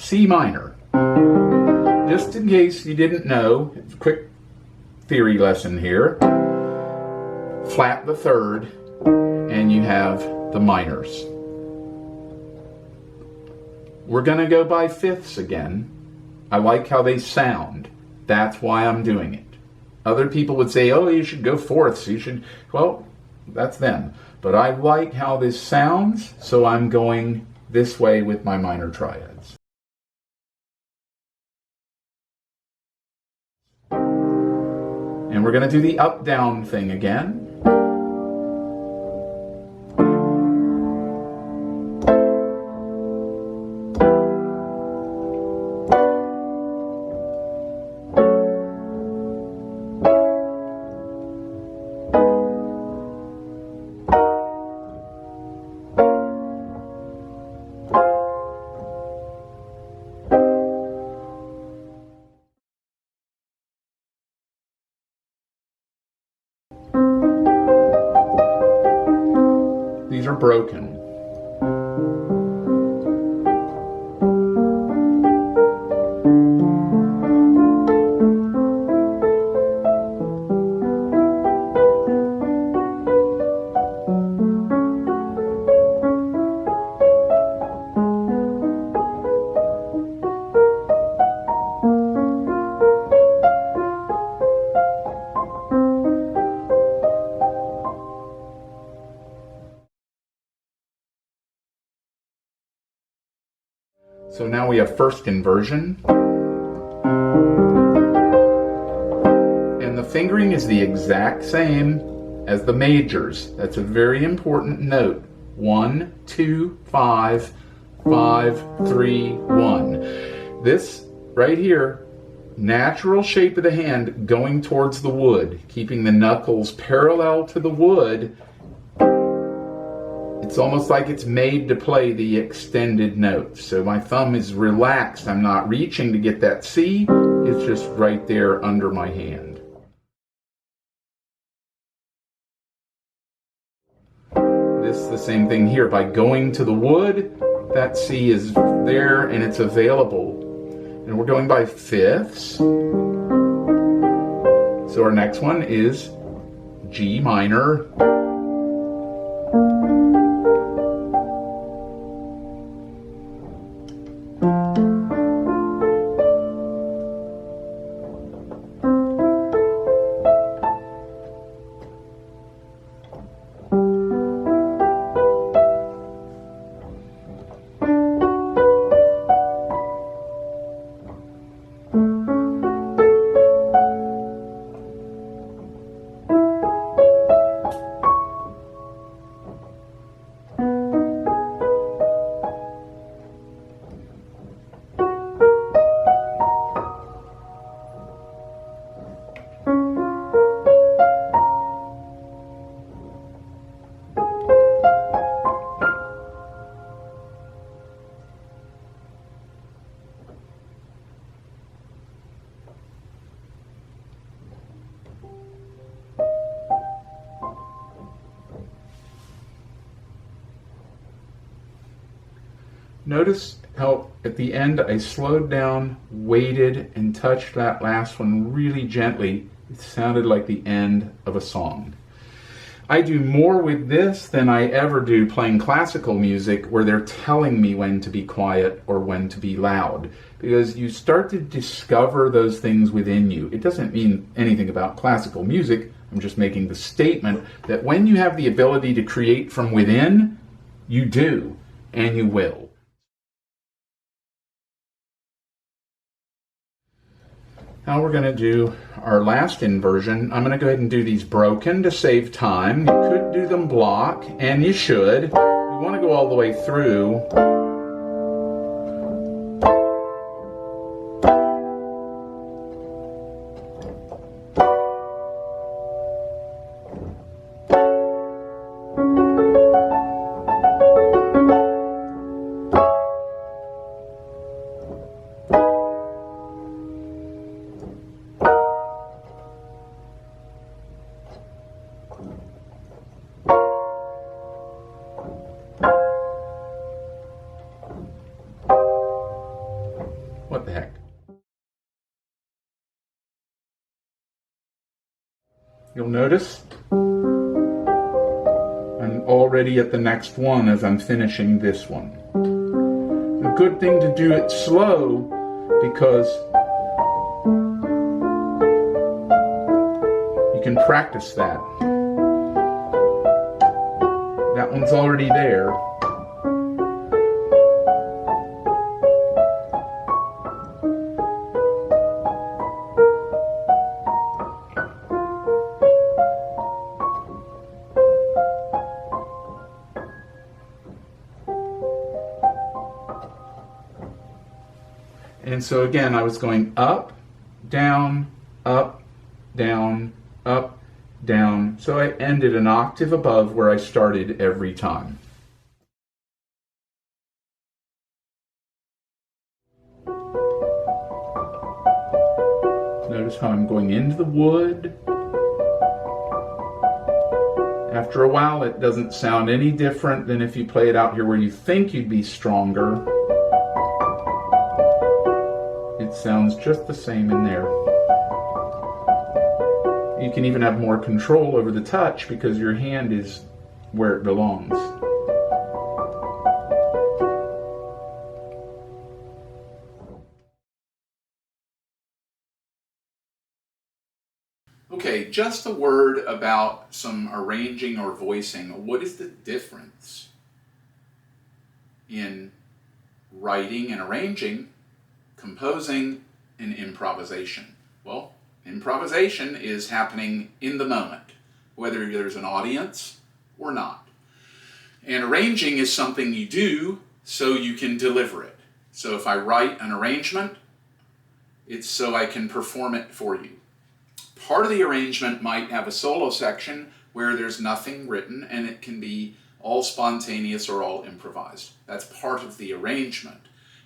C minor. Just in case you didn't know, quick theory lesson here. Flat the third, and you have the minors. We're going to go by fifths again. I like how they sound. That's why I'm doing it. Other people would say, oh, you should go fourths. You should, well, that's them. But I like how this sounds, so I'm going this way with my minor triads. And we're going to do the up-down thing again. These are broken. So now we have first inversion. And the fingering is the exact same as the majors. That's a very important note. 1, 2, 5, 5, 3, 1. This right here, natural shape of the hand going towards the wood, keeping the knuckles parallel to the wood. It's almost like it's made to play the extended notes. So my thumb is relaxed. I'm not reaching to get that C. It's just right there under my hand. This is the same thing here. By going to the wood, that C is there and it's available. And we're going by fifths. So our next one is G minor. Notice how at the end I slowed down, waited, and touched that last one really gently. It sounded like the end of a song. I do more with this than I ever do playing classical music where they're telling me when to be quiet or when to be loud, because you start to discover those things within you. It doesn't mean anything about classical music. I'm just making the statement that when you have the ability to create from within, you do, and you will. Now we're going to do our last inversion. I'm going to go ahead and do these broken to save time. You could do them block, and you should. We want to go all the way through. You'll notice I'm already at the next one as I'm finishing this one. A good thing to do it slow because you can practice that. That one's already there. And so again, I was going up, down, up, down, up, down. So I ended an octave above where I started every time. Notice how I'm going into the wood. After a while, it doesn't sound any different than if you play it out here where you think you'd be stronger. It sounds just the same in there. You can even have more control over the touch because your hand is where it belongs. Okay, just a word about some arranging or voicing. What is the difference in writing and arranging, composing, and improvisation? Well, improvisation is happening in the moment, whether there's an audience or not. And arranging is something you do so you can deliver it. So if I write an arrangement, it's so I can perform it for you. Part of the arrangement might have a solo section where there's nothing written and it can be all spontaneous or all improvised. That's part of the arrangement.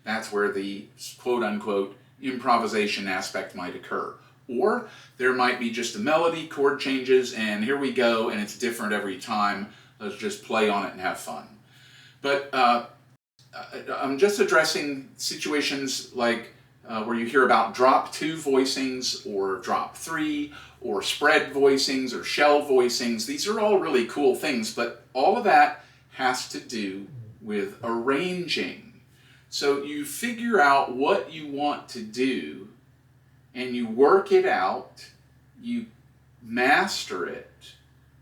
That's where the quote-unquote improvisation aspect might occur. Or there might be just a melody, chord changes, and here we go, and it's different every time. Let's just play on it and have fun. But I'm just addressing situations like where you hear about drop 2 voicings or drop 3 or spread voicings or shell voicings. These are all really cool things, but all of that has to do with arranging. So you figure out what you want to do and you work it out, you master it,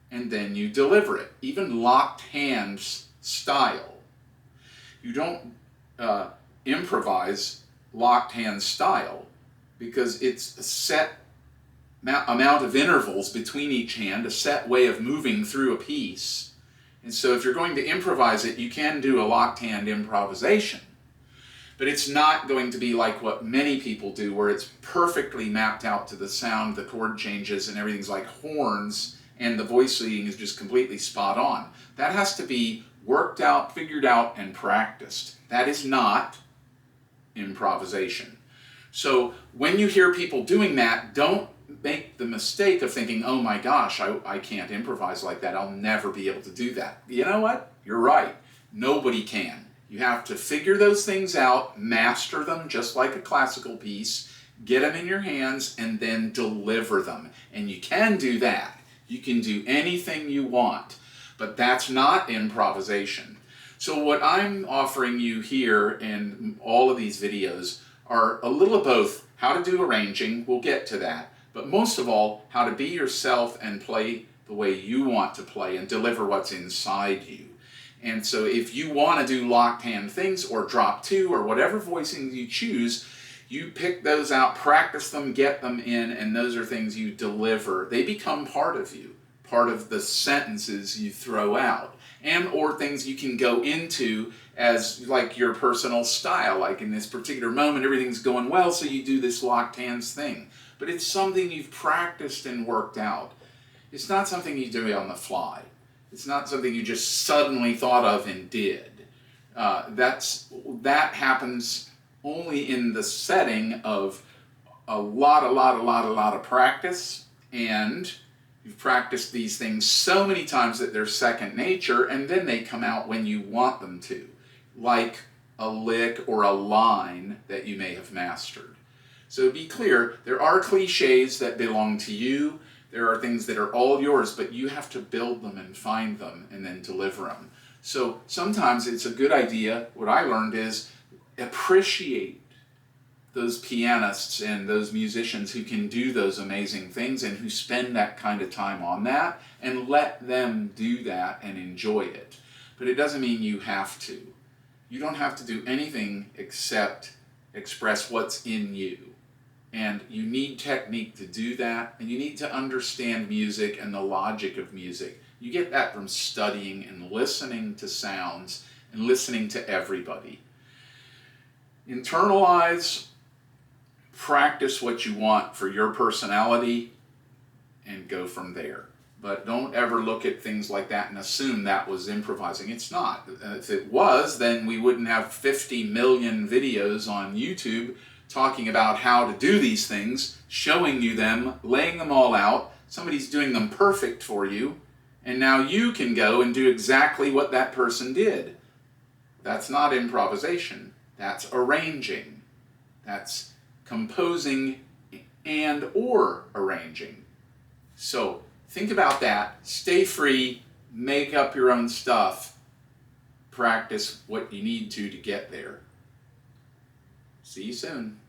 and then you deliver it. Even locked hands style. You don't improvise locked hand style because it's a set amount of intervals between each hand, a set way of moving through a piece. And so if you're going to improvise it, you can do a locked hand improvisation. But it's not going to be like what many people do, where it's perfectly mapped out to the sound, the chord changes, and everything's like horns, and the voicing is just completely spot on. That has to be worked out, figured out, and practiced. That is not improvisation. So when you hear people doing that, don't make the mistake of thinking, oh my gosh, I can't improvise like that. I'll never be able to do that. You know what? You're right. Nobody can. You have to figure those things out, master them just like a classical piece, get them in your hands, and then deliver them. And you can do that. You can do anything you want, but that's not improvisation. So what I'm offering you here in all of these videos are a little of both how to do arranging, we'll get to that, but most of all, how to be yourself and play the way you want to play and deliver what's inside you. And so if you want to do locked hand things or drop 2 or whatever voicing you choose, you pick those out, practice them, get them in, and those are things you deliver. They become part of you, part of the sentences you throw out, and or things you can go into as like your personal style. Like in this particular moment, everything's going well, so you do this locked hands thing. But it's something you've practiced and worked out. It's not something you do on the fly. It's not something you just suddenly thought of and did. That happens only in the setting of a lot of practice, and you've practiced these things so many times that they're second nature, and then they come out when you want them to, like a lick or a line that you may have mastered. So be clear, there are cliches that belong to you. There are things that are all yours, but you have to build them and find them and then deliver them. So sometimes it's a good idea. What I learned is appreciate those pianists and those musicians who can do those amazing things and who spend that kind of time on that, and let them do that and enjoy it. But it doesn't mean you have to. You don't have to do anything except express what's in you. And you need technique to do that, and you need to understand music and the logic of music. You get that from studying and listening to sounds and listening to everybody. Internalize, practice what you want for your personality, and go from there. But don't ever look at things like that and assume that was improvising. It's not. If it was, then we wouldn't have 50 million videos on YouTube talking about how to do these things, showing you them, laying them all out. Somebody's doing them perfect for you, and now you can go and do exactly what that person did. That's not improvisation. That's arranging. That's composing and or arranging. So think about that. Stay free. Make up your own stuff. Practice what you need to get there. See you soon.